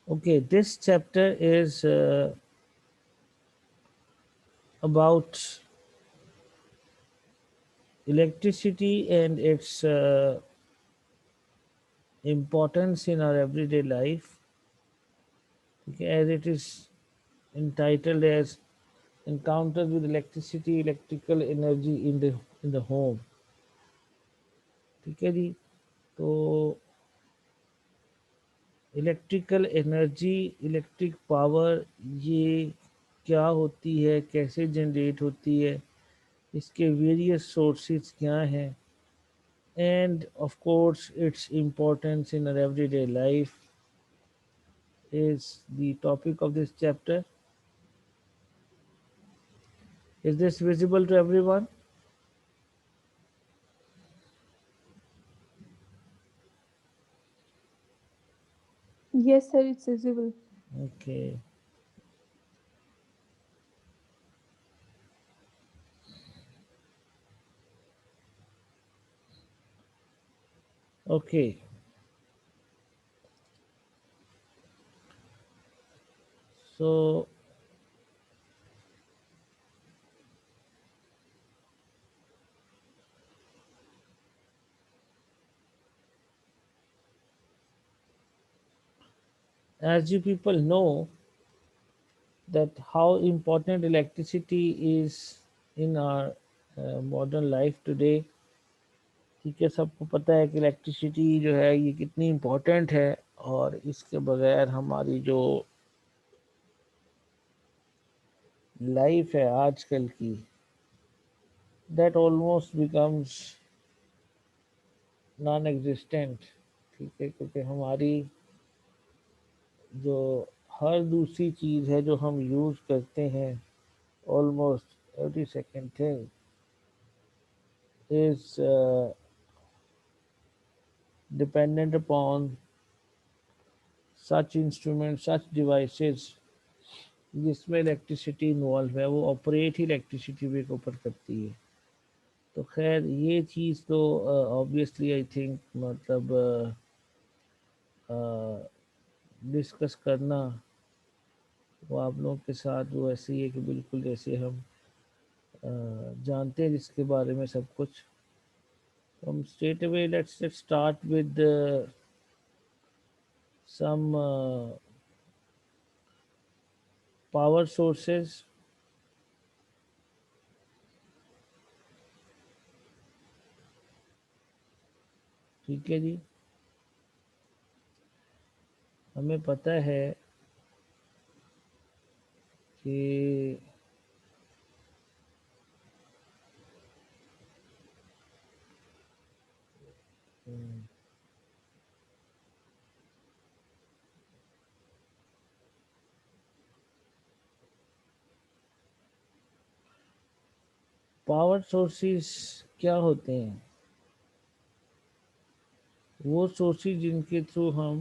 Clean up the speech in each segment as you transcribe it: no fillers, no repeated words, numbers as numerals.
Okay, this chapter is about electricity and its importance in our everyday life. Okay, as it is entitled as Encounters with Electricity, Electrical Energy in the Home. ठीक है जी. तो electrical energy, electric power, ये क्या होती है, कैसे generate होती है, इसके वेरियस सोर्सेज क्या हैं, and of course its importance in our everyday life is the topic of this chapter. Is this visible to everyone? Yes, sir, it's visible. Okay. Okay. So as you people know that how important electricity is in our modern life today. ठीक है, सबको पता है कि electricity जो है ये कितनी इम्पोर्टेंट है, और इसके बगैर हमारी जो लाइफ है आजकल की, that almost becomes non existent. ठीक है, क्योंकि हमारी जो हर दूसरी चीज़ है जो हम यूज़ करते हैं, almost every second thing is dependent upon such instrument, such devices जिसमें इलेक्ट्रिसिटी इन्वॉल्व है, वो ऑपरेट ही इलेक्ट्रिसिटी के ऊपर करती है. तो खैर ये चीज़ तो ऑब्वियसली आई थिंक मतलब डिस्कस करना वो आप लोगों के साथ वो ऐसे ही है कि बिल्कुल जैसे हम जानते हैं जिसके बारे में सब कुछ. हम straight away let's start with some power sources. ठीक है जी. हमें पता है कि पावर सोर्सेस क्या होते हैं. वो सोर्सेज जिनके थ्रू हम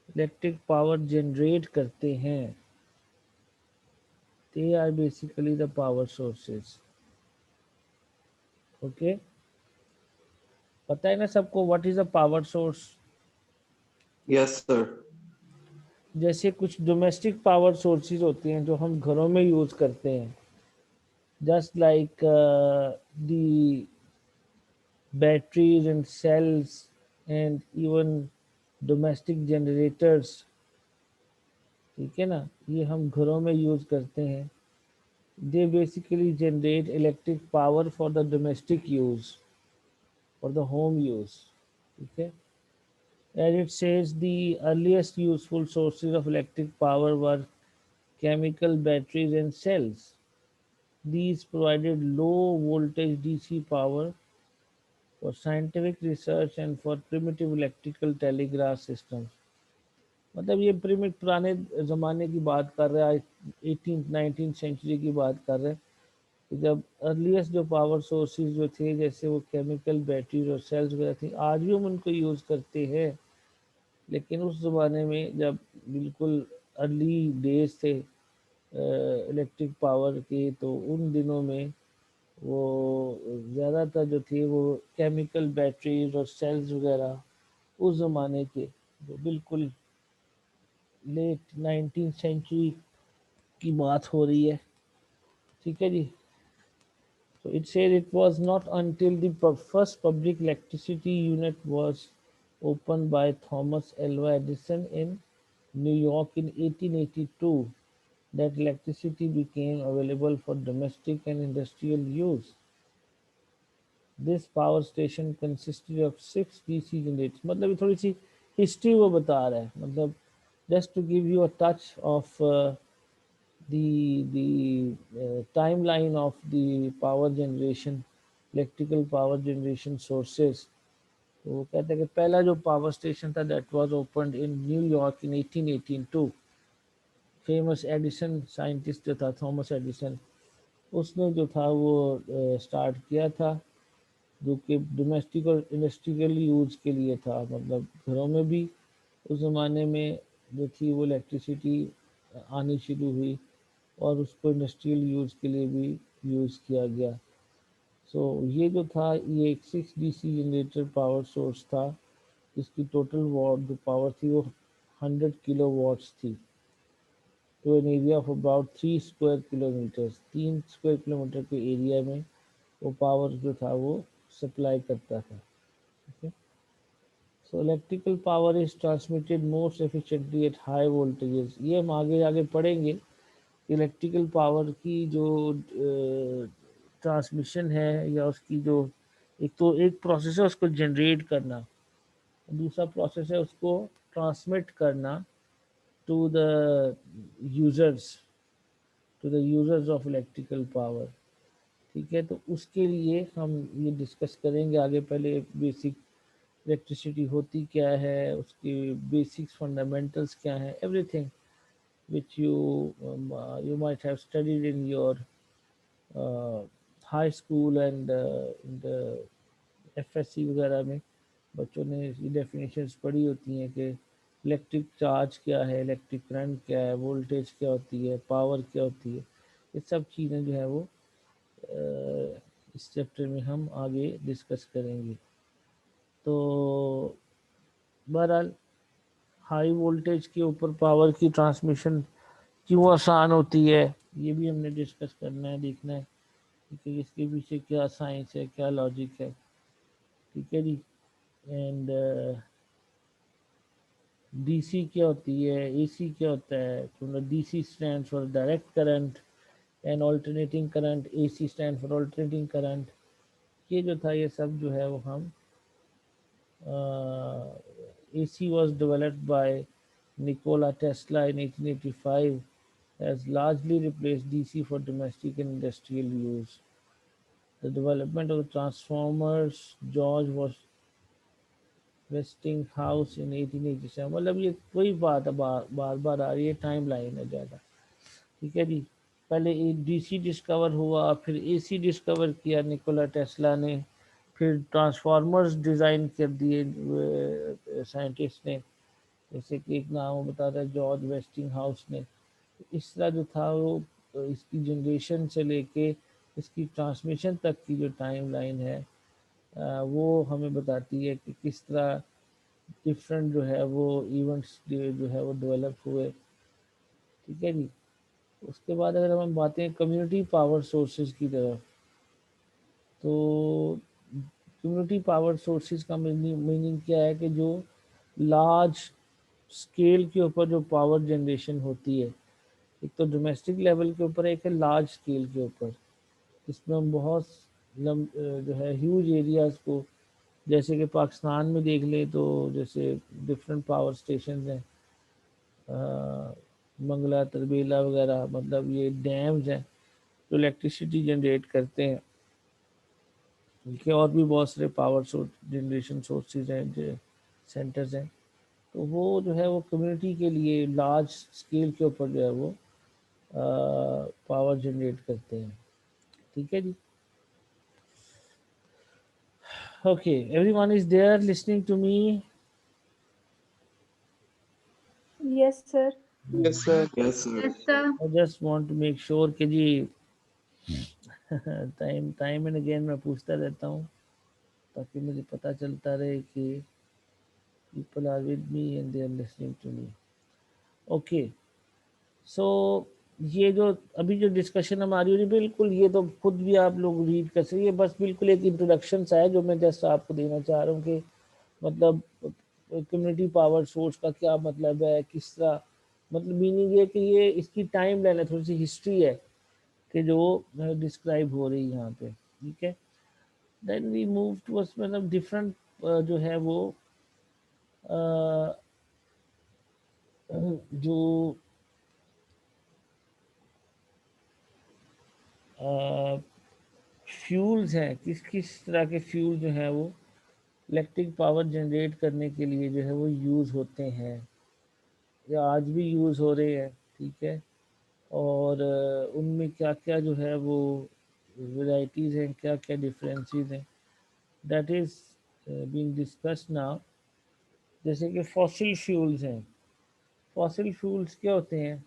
इलेक्ट्रिक पावर जनरेट करते हैं, they are basically the power sources. Okay, पता है ना सबको what is a power source. Yes, sir. जैसे कुछ डोमेस्टिक पावर सोर्सेज होते हैं जो हम घरों में यूज करते हैं, just like the batteries and cells and even domestic generators. ठीक है ना, ये हम घरों में यूज करते हैं. They basically generate electric power for the domestic use, for the home use. ठीक है. As it says, the earliest useful sources of electric power were chemical batteries and cells. These provided low voltage DC power for scientific research and for primitive electrical telegraph systems. मतलब ये प्रीमिट पुराने ज़माने की बात कर रहा है, 18th 19th सेंचुरी की बात कर रहे हैं, कि जब अर्लीस्ट जो पावर सोर्सेज जो थे जैसे वो केमिकल बैटरीज और सेल्स वगैरह थी, आज भी हम उनको यूज़ करते हैं. लेकिन उस ज़माने में जब बिल्कुल अर्ली डेज थे इलेक्ट्रिक पावर के, तो उन दिनों में वो ज़्यादातर जो थे वो केमिकल बैटरीज और सेल्स वगैरह उस ज़माने के जो बिल्कुल लेट 19th सेंचुरी की बात हो रही है, ठीक है जी। So it said it was not until the first public electricity unit was opened by Thomas Alva Edison in New York in 1882 that electricity became available for domestic and industrial use. This power station consisted of 6 DC generators. मतलब ये थोड़ी सी history वो बता रहा है, मतलब just to give you a touch of the timeline of the power generation, electrical power generation sources. तो वो कहते हैं कि पहला जो पावर स्टेशन था that was opened in New York in 1882. Famous Edison scientist जो था थॉमस एडिसन, उसने जो था वो स्टार्ट किया था, जो कि डोमेस्टिक और इंडस्ट्रियल यूज़ के लिए था। मतलब घरों में भी उस ज़माने में जो थी वो इलेक्ट्रिसिटी आनी शुरू हुई और उसको इंडस्ट्रियल यूज़ के लिए भी यूज़ किया गया। सो ये जो था ये एक 6 DC जनरेटर पावर सोर्स था, इसकी टोटल वॉट जो पावर थी वो 100 किलो वॉट्स थी, to an area of about 3 square kilometres. 3 square kilometre के एरिया में वो पावर जो था वो सप्लाई करता था। Okay. So electrical power is transmitted most efficiently at high voltages. ये हम आगे आगे पढ़ेंगे। इलेक्ट्रिकल पावर की जो ट्रांसमिशन है या उसकी जो एक तो एक प्रोसेस है उसको जनरेट करना, दूसरा प्रोसेस है उसको ट्रांसमिट करना to the users, to the users of electrical power. ठीक है, तो उसके लिए हम ये डिस्कस करेंगे आगे। पहले बेसिक इलेक्ट्रिसिटी होती क्या है, उसके बेसिक्स फंडामेंटल्स क्या हैं, everything which you might have studied in your high school and in the FSc वगैरह में बच्चों ने ये डेफिनेशंस पढ़ी होती हैं कि इलेक्ट्रिक चार्ज क्या है, इलेक्ट्रिक करंट क्या है, वोल्टेज क्या होती है, पावर क्या होती है। ये सब चीज़ें जो है वो इस चैप्टर में हम आगे डिस्कस करेंगे। तो बहरहाल हाई वोल्टेज के ऊपर पावर की ट्रांसमिशन क्यों आसान होती है ये भी हमने डिस्कस करना है, देखना है कि इसके पीछे क्या साइंस है, क्या लॉजिक है। ठीक है जी। एंड डीसी क्या होती है, एसी क्या होता है। तो DC stand for direct current and alternating current, AC stand for alternating current. ये जो था ये सब जो है वो हम AC was developed by Nikola Tesla in 1885 has largely replaced DC for domestic and industrial use. The development of the transformers, George was Westinghouse in 1887। मतलब ये वही बात है, बार बार आ रही है, टाइम लाइन है ज़्यादा। ठीक है जी। पहले डीसी डिस्कवर हुआ, फिर एसी डिस्कवर किया निकोला टेस्ला ने, फिर ट्रांसफार्मर्स डिज़ाइन कर दिए साइंटिस्ट ने, जैसे कि एक नाम बताता है जॉर्ज वेस्टिंग हाउस ने। इस तरह जो था वो इसकी जनरेशन से लेके इसकी ट्रांसमिशन तक की जो टाइम लाइन है वो हमें बताती है कि किस तरह डिफरेंट जो है वो इवेंट्स जो है वो डेवलप हुए। ठीक है जी। उसके बाद अगर हम बातें कम्युनिटी पावर सोर्सेज की तरफ, तो कम्युनिटी पावर सोर्सेज का मीनिंग क्या है कि जो लार्ज स्केल के ऊपर जो पावर जनरेशन होती है, एक तो डोमेस्टिक लेवल के ऊपर, एक है लार्ज स्केल के ऊपर। इसमें हम बहुत जो है ह्यूज एरियाज़ को, जैसे कि पाकिस्तान में देख लें तो जैसे डिफरेंट पावर स्टेशन हैं, मंगला तरबेला वगैरह, मतलब ये डैम्स हैं जो इलेक्ट्रिसिटी जनरेट करते हैं। उनके और भी बहुत सारे पावर सोर्स जनरेशन सोर्सेज हैं, जो सेंटर्स हैं। तो वो जो है वो कम्युनिटी के लिए लार्ज स्केल के ऊपर जो है वो पावर जनरेट करते हैं। ठीक है जी। Okay, everyone is there listening to me? Yes, sir. Yes, sir. Yes, sir. Yes, sir. I just want to make sure कि जी टाइम टाइम एंड अगेन मैं पूछता रहता हूँ ताकि मुझे पता चलता रहे कि people are with me and they are listening to me. Okay, so ये जो अभी जो डिस्कशन हमारी हो रही, बिल्कुल ये तो खुद भी आप लोग रीड कर सकते, ये बस बिल्कुल एक इंट्रोडक्शन सा है जो मैं जस्ट आपको देना चाह रहा हूँ कि मतलब कम्युनिटी पावर सोर्स का क्या मतलब है, किस तरह, मतलब मीनिंग ये कि ये इसकी टाइम लाइन है, थोड़ी सी हिस्ट्री है कि जो डिस्क्राइब हो रही है यहाँ पे, ठीक है। देन वी मूव टुवर्ड्स, मतलब डिफरेंट जो है वो जो फ्यूल्स हैं, किस किस तरह के फ्यूल जो हैं वो इलेक्ट्रिक पावर जनरेट करने के लिए जो है वो यूज़ होते हैं या आज भी यूज़ हो रहे हैं, ठीक है। और उनमें क्या क्या जो है वो वैरायटीज़ हैं, क्या क्या डिफरेंसेस हैं, that is being discussed now. जैसे कि फॉसिल फ्यूल्स हैं, फॉसिल फ्यूल्स क्या होते हैं,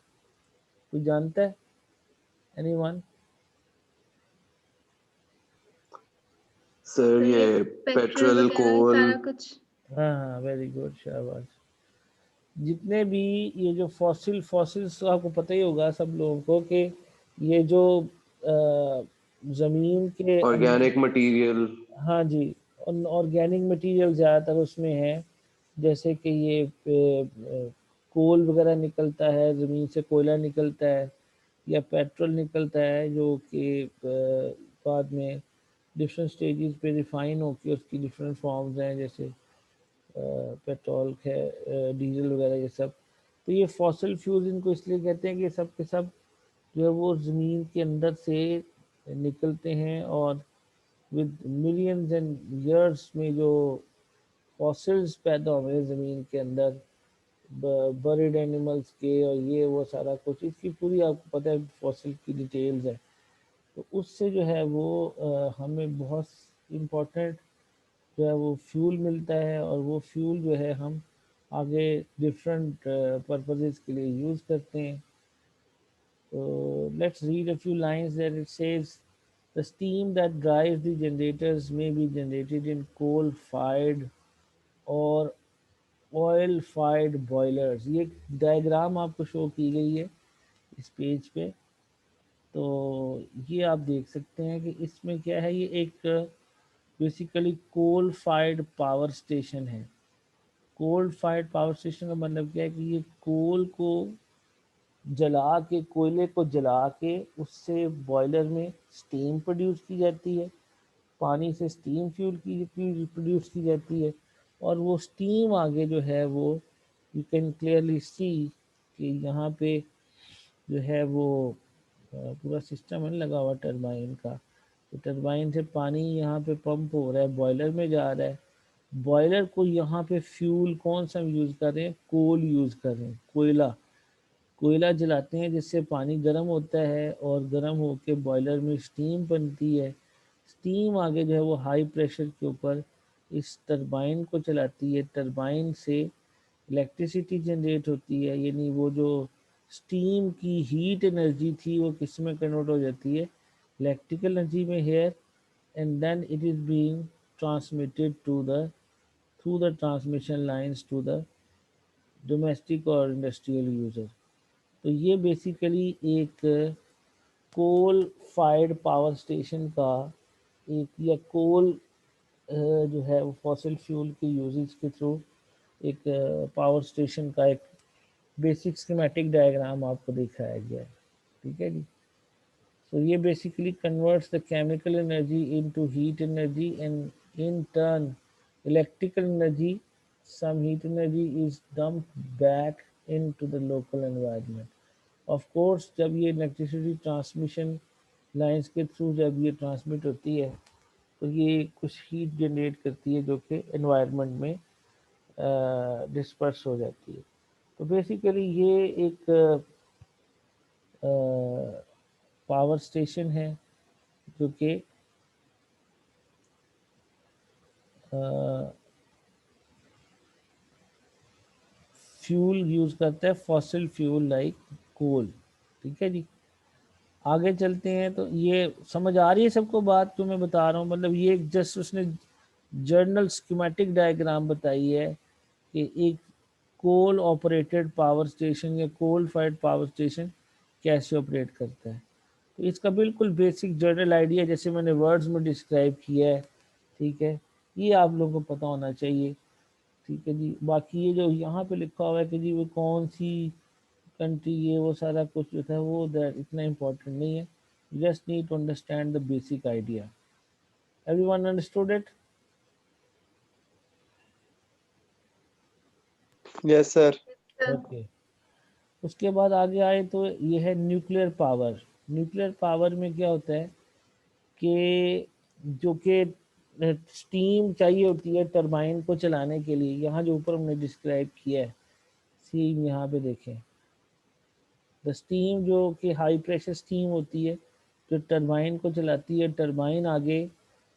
कोई जानता है, एनीवन? सर तो ये ये पेट्रोल पेट्रोल वगैरह कोल सारा कुछ। हाँ हाँ, वेरी गुड, शाबाश। जितने भी ये जो फॉसिल्स तो आपको पता ही होगा सब लोगों को कि ये जो ज़मीन के ऑर्गेनिक मटेरियल। हाँ जी, ऑर्गेनिक मटेरियल ज़्यादातर उसमें है। जैसे कि ये कोल वगैरह निकलता है, ज़मीन से कोयला निकलता है या पेट्रोल निकलता है, जो कि बाद में डिफरेंट स्टेजेस पे रिफाइन होकर उसकी डिफरेंट फॉर्म्स हैं, जैसे पेट्रोल है, डीजल वगैरह ये सब। तो ये फॉसिल फ्यूल इनको इसलिए कहते हैं कि सब के सब जो है वो ज़मीन के अंदर से निकलते हैं और विद मिलियंस एंड ईयर्स में जो फॉसिल्स पैदा हुए हैं ज़मीन के अंदर, बरिड एनिमल्स के और ये वो सारा कुछ, इसकी पूरी आपको पता है फॉसिल की डिटेल्स है। तो उससे जो है वो हमें बहुत इम्पोर्टेंट जो है वो फ्यूल मिलता है और वो फ्यूल जो है हम आगे डिफरेंट पर्पसेस के लिए यूज़ करते हैं। तो let's read a few lines that it says the steam that drives the generators may be generated in coal fired और ऑयल फायर्ड बॉयलर्स। ये डायग्राम आपको शो की गई है इस पेज पे, तो ये आप देख सकते हैं कि इसमें क्या है, ये एक basically coal fired power station है। कोल फायर्ड पावर स्टेशन का मतलब क्या है कि ये कोल को जला के, कोयले को जला के उससे बॉयलर में स्टीम प्रोड्यूस की जाती है, पानी से स्टीम फ्यूल की प्रोड्यूस की जाती है, और वो स्टीम आगे जो है वो यू कैन क्लियरली सी कि यहाँ पे जो है वो पूरा सिस्टम है लगा हुआ टरबाइन का। तो टरबाइन से पानी यहाँ पे पंप हो रहा है, बॉयलर में जा रहा है। बॉयलर को यहाँ पे फ्यूल कौन सा यूज़ कर रहे हैं, कोल यूज़ कर रहे हैं, कोयला। कोयला जलाते हैं जिससे पानी गर्म होता है और गर्म होकर बॉयलर में स्टीम बनती है। स्टीम आगे जो है वो हाई प्रेशर के ऊपर इस टरबाइन को चलाती है, टरबाइन से इलेक्ट्रिसिटी जनरेट होती है, यानी वो जो स्टीम की हीट एनर्जी थी वो किस में कन्वर्ट हो जाती है, इलेक्ट्रिकल एनर्जी में here, and then it is being transmitted to the through the transmission lines to the domestic और इंडस्ट्रियल यूजर। तो ये बेसिकली एक कोल फायर्ड पावर स्टेशन का एक, या कोल जो है वो फॉसिल फ्यूल के यूजेज के थ्रू एक पावर स्टेशन का एक बेसिक स्कीमेटिक डायग्राम आपको दिखाया गया है, ठीक है जी। So ये basically converts the chemical energy into heat energy, and in turn electrical energy, some heat energy is dumped back into the local environment. Of course जब ये इलेक्ट्रिसिटी ट्रांसमिशन लाइंस के थ्रू जब ये ट्रांसमिट होती है तो ये कुछ हीट जनरेट करती है जो कि एनवायरनमेंट में डिस्पर्स हो जाती है। तो बेसिकली ये एक पावर स्टेशन है जो कि फ्यूल यूज़ करता है, फॉसिल फ्यूल लाइक कोल, ठीक है जी। आगे चलते हैं, तो ये समझ आ रही है सबको बात जो मैं बता रहा हूँ, मतलब ये जस्ट उसने जर्नल स्कीमेटिक डायग्राम बताई है कि एक कोल ऑपरेटेड पावर स्टेशन या कोल फायर्ड पावर स्टेशन कैसे ऑपरेट करता है। तो इसका बिल्कुल बेसिक जनरल आइडिया जैसे मैंने वर्ड्स में डिस्क्राइब किया है, ठीक है, ये आप लोगों को पता होना चाहिए, ठीक है जी। बाकी ये जो यहाँ पे लिखा हुआ है कि जी वो कौन सी कंट्री, ये वो सारा कुछ जो था वो दैट इतना इम्पोर्टेंट नहीं है, just need to understand the basic idea. Everyone understood it? Yes, sir. Okay. उसके बाद आगे आए तो ये है न्यूक्लियर पावर। न्यूक्लियर पावर में क्या होता है कि जो कि स्टीम चाहिए होती है टरबाइन को चलाने के लिए, यहाँ जो ऊपर हमने डिस्क्राइब किया है सीन यहाँ पे देखें, द स्टीम जो कि हाई प्रेशर स्टीम होती है जो टरबाइन को चलाती है, टरबाइन आगे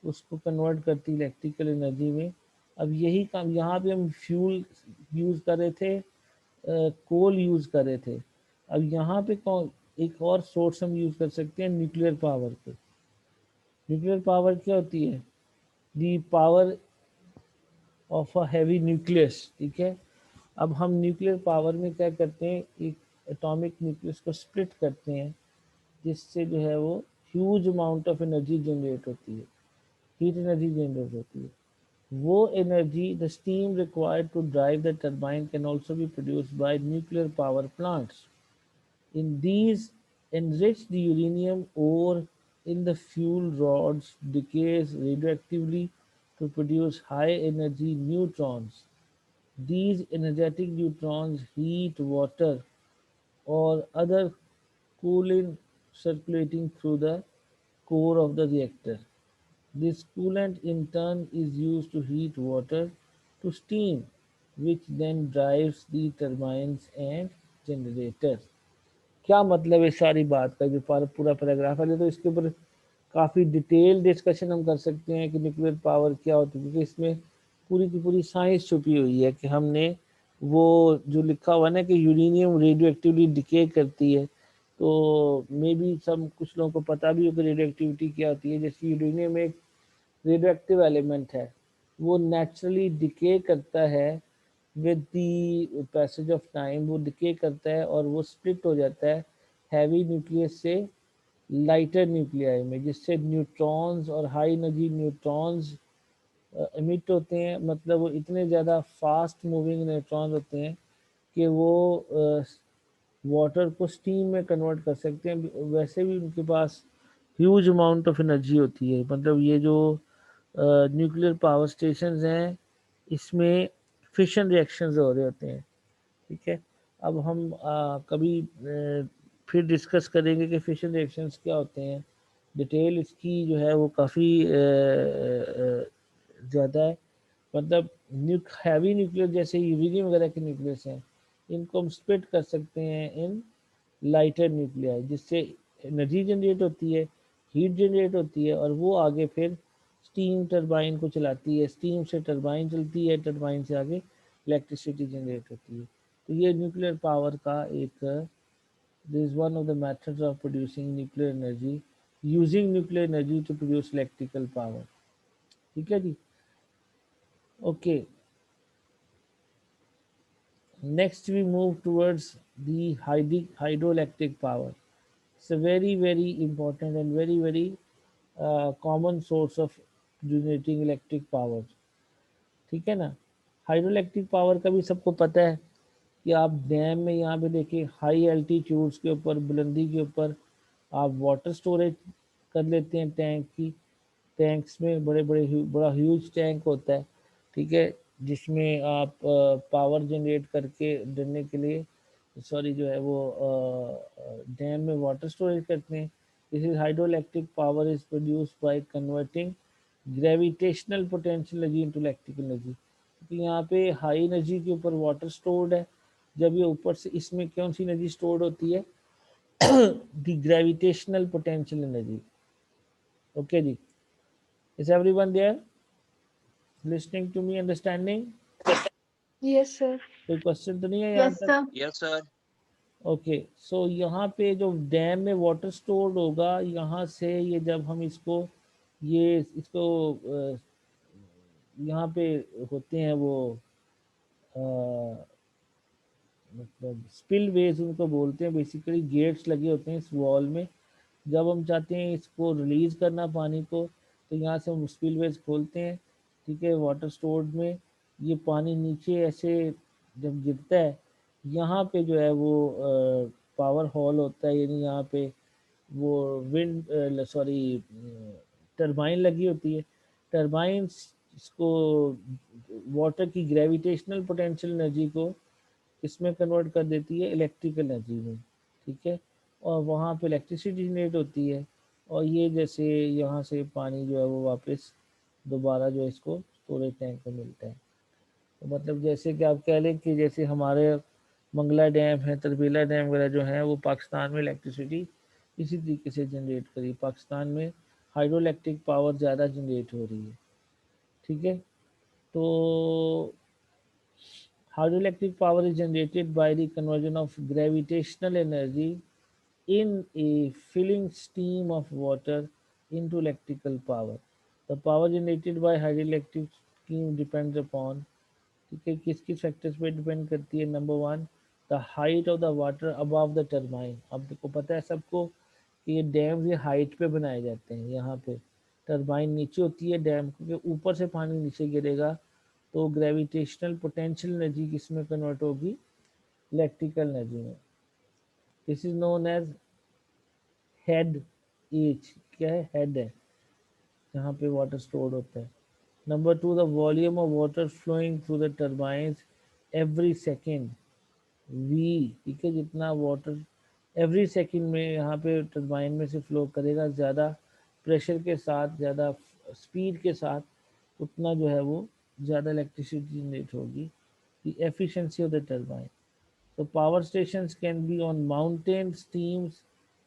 उसको कन्वर्ट करती है इलेक्ट्रिकल एनर्जी में। अब यही काम यहाँ पे हम फ्यूल यूज़ कर रहे थे, कोल यूज़ कर रहे थे। अब यहाँ पे कौन एक और सोर्स हम यूज़ कर सकते हैं न्यूक्लियर पावर को। न्यूक्लियर पावर क्या होती है? The power of a heavy nucleus, ठीक है। अब हम न्यूक्लियर पावर में क्या करते हैं, एक एटॉमिक न्यूक्लियस को स्प्लिट करते हैं जिससे जो है वो huge amount of energy generate होती है, हीट एनर्जी जनरेट होती है। वो energy the steam required to drive the turbine can also be produced by nuclear power plants. In these, enriched uranium ore in the fuel rods decays radioactively to produce high energy neutrons. These energetic neutrons heat water or other coolant circulating through the core of the reactor. This coolant in turn is used to heat water to steam, which then drives the turbines and generators. क्या मतलब है सारी बात का, जो पूरा paragraph है, तो इसके ऊपर काफ़ी डिटेल डिस्कशन हम कर सकते हैं कि न्यूक्लियर पावर क्या होती है, क्योंकि इसमें पूरी की पूरी साइंस छुपी हुई है कि हमने वो जो लिखा हुआ ना कि यूरेनियम रेडियो एक्टिवली डिके करती है, तो मे बी सब कुछ लोगों को पता भी हो कि रेडियो एक्टिविटी क्या होती है। जैसे यूरेनियम एक रेडियो एक्टिव एलिमेंट है, वो नेचुरली डिके करता है with the passage of time, वो डिके करता है और वो स्प्लिट हो जाता है हैवी न्यूक्लियस से लाइटर न्यूक्लियाई में, जिससे न्यूट्रॉन्स और हाई एनर्जी न्यूट्रॉन्स एमिट होते हैं। मतलब वो इतने ज़्यादा फास्ट मूविंग न्यूट्रॉन्स होते हैं कि वो वाटर को स्टीम में कन्वर्ट कर सकते हैं। वैसे भी उनके पास ह्यूज अमाउंट ऑफ एनर्जी होती है। मतलब ये जो न्यूक्लियर पावर स्टेशंस हैं इसमें फिशन रिएक्शंस हो रहे होते हैं, ठीक है। अब हम कभी फिर डिस्कस करेंगे कि फिशन रिएक्शंस क्या होते हैं। डिटेल इसकी जो है वो काफ़ी ज़्यादा है। मतलब हैवी न्यूक्लियर जैसे यूरेनियम वगैरह के न्यूक्लियस हैं, इनको हम स्प्लिट कर सकते हैं इन लाइटर न्यूक्लियाई, जिससे एनर्जी जनरेट होती है, हीट जनरेट होती है और वो आगे फिर स्टीम टरबाइन को चलाती है, स्टीम से टरबाइन चलती है, टरबाइन से आगे इलेक्ट्रिसिटी जनरेट होती है। तो ये न्यूक्लियर पावर का एक this is one of the methods of producing nuclear energy, using nuclear energy to produce electrical power, ठीक है जी। Okay, next we move towards the hydroelectric power. It's a very important and very common source of generating electric power, ठीक है ना। Hydroelectric power का भी सबको पता है कि आप डैम में यहाँ पे देखिए हाई एल्टीट्यूड्स के ऊपर, बुलंदी के ऊपर आप वाटर स्टोरेज कर लेते हैं टैंक की, टैंक्स में बड़ा ह्यूज टैंक होता है, ठीक है, जिसमें आप पावर जनरेट करके देने के लिए सॉरी जो है वो डैम में वाटर स्टोरेज करते हैं। This is hydroelectric power is produced by converting gravitational potential energy into electrical energy. तो यहाँ पे हाई एनर्जी के ऊपर वाटर स्टोर्ड है, जब ये ऊपर से इसमें कौन सी एनर्जी स्टोर्ड होती है the gravitational potential energy. Okay जी, is everyone there listening to me, understanding? Yes, sir. कोई क्वेश्चन तो नहीं है यहाँ Yes, तक? sir. Yes, sir. Okay, so यहाँ पे जो डैम में वाटर स्टोर्ड होगा, यहाँ से ये जब हम इसको यहाँ पे होते हैं वो मतलब स्पिल वेज उनको बोलते हैं, बेसिकली गेट्स लगे होते हैं इस वॉल में। जब हम चाहते हैं इसको रिलीज करना पानी को, तो यहाँ से हम स्पिल वेज खोलते हैं, ठीक है, वाटर स्टोर्ड में। ये पानी नीचे ऐसे जब गिरता है, यहाँ पे जो है वो पावर हॉल होता है, यानी यहाँ पे वो विंड सॉरी टरबाइन लगी होती है। टरबाइंस इसको वाटर की ग्रेविटेशनल पोटेंशियल एनर्जी को इसमें कन्वर्ट कर देती है इलेक्ट्रिकल एनर्जी में, ठीक है, और वहाँ पे इलेक्ट्रिसिटी जनरेट होती है। और ये जैसे यहाँ से पानी जो है वो वापस दोबारा जो है इसको स्टोरेज टैंक में मिलता है। तो मतलब जैसे कि आप कह लें कि जैसे हमारे मंगला डैम है, तरबेला डैम वगैरह जो है, वो पाकिस्तान में इलेक्ट्रिसिटी इसी तरीके से जनरेट करी। पाकिस्तान में हाइड्रो इलेक्ट्रिक पावर ज़्यादा जनरेट हो रही है, ठीक है। तो hydroelectric power is generated by the conversion of gravitational energy in a filling stream of water into electrical power. The power generated by hydroelectric scheme depends upon, ठीक है, किस किस फैक्टर्स पे डिपेंड करती है। Number one, the height of the water above the turbine. अब देखो पता है सबको कि ये डैम ये हाइट पे बनाए जाते हैं। यहाँ पे टरबाइन नीचे होती है डैम के ऊपर से पानी नीचे गिरेगा, तो ग्रेविटेशनल पोटेंशियल एनर्जी किस में कन्वर्ट होगी, इलेक्ट्रिकल एनर्जी में। This is known as head H. क्या है, हेड है जहाँ पे वाटर स्टोर्ड होता है। Number two, the volume of water flowing through the turbines every second we, ठीक है, जितना वाटर एवरी सेकेंड में यहाँ पे टर्बाइन में से फ्लो करेगा, ज़्यादा प्रेशर के साथ, ज़्यादा स्पीड के साथ, उतना जो है वो ज़्यादा इलेक्ट्रिसिटी जनरेट होगी। the efficiency of the turbine. So power stations can be on mountain streams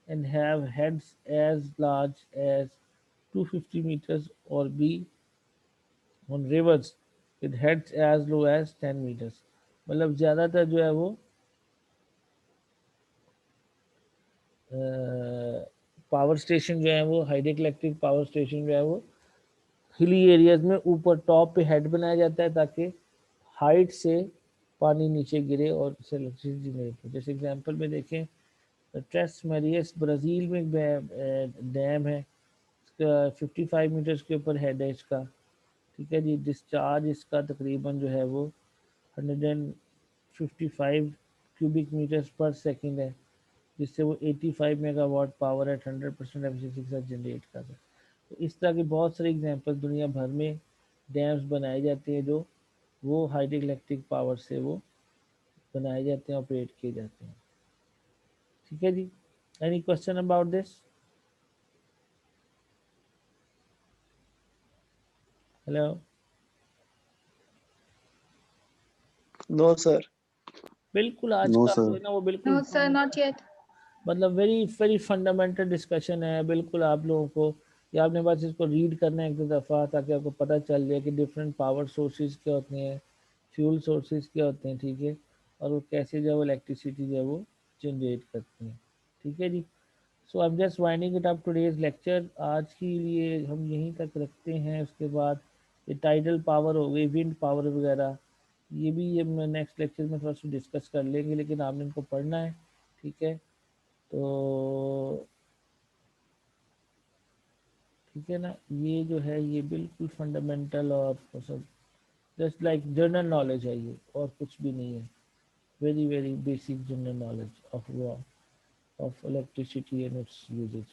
and have heads as large as 250 meters, or be on rivers with heads as low as 10 meters. मतलब ज़्यादातर जो है वो power station जो है वो, hydro electric power station जो है वो हिली एरियाज में ऊपर टॉप पे हेड बनाया जाता है, ताकि हाइट से पानी नीचे गिरे और इससे इलेक्ट्रिसिटी जनरेट हो। जैसे एग्जांपल में देखें, ट्रेस मैरियस ब्राज़ील में एक डैम है, इसका 55 मीटर्स के ऊपर हेड है इसका, ठीक है जी। डिस्चार्ज इसका तकरीबन जो है वो 155 क्यूबिक मीटर्स पर सेकंड है, जिससे वो 85 मेगावाट पावर एट 100% एफिशिएंसी के साथ जनरेट कर रहा है। तो इस तरह के बहुत सारे एग्जांपल दुनिया भर में डैम्स बनाए जाते हैं, जो वो हाइड्रो इलेक्ट्रिक पावर से वो बनाए जाते हैं, ऑपरेट किए जाते हैं, ठीक है जी। Any question about this? Hello? No, sir. बिल्कुल आज No, का जो sir. है ना वो बिल्कुल No, sir, not yet. मतलब वेरी वेरी फंडामेंटल डिस्कशन है। बिल्कुल आप लोगों को, या आपने बस इसको रीड करना है एक दो दफ़ा, ताकि आपको पता चल जाए कि डिफरेंट पावर सोर्सेज क्या होते हैं, फ्यूल सोर्सेज क्या होते हैं, ठीक है, और वो कैसे जो है वो इलेक्ट्रिसिटी जो है वो जनरेट करते हैं, ठीक है जी। So I am just winding it up today's lecture. आज के लिए हम यहीं तक रखते हैं। उसके बाद ये टाइडल पावर हो गई, विंड पावर वगैरह, ये भी ये नेक्स्ट लेक्चर में थोड़ा सा डिस्कस कर लेंगे, लेकिन आपने इनको पढ़ना है, ठीक है। तो ठीक है ना, ये जो है ये बिल्कुल फंडामेंटल और सब जस्ट लाइक जनरल नॉलेज है ये, और कुछ भी नहीं है। Very very basic general knowledge of electricity and its usage.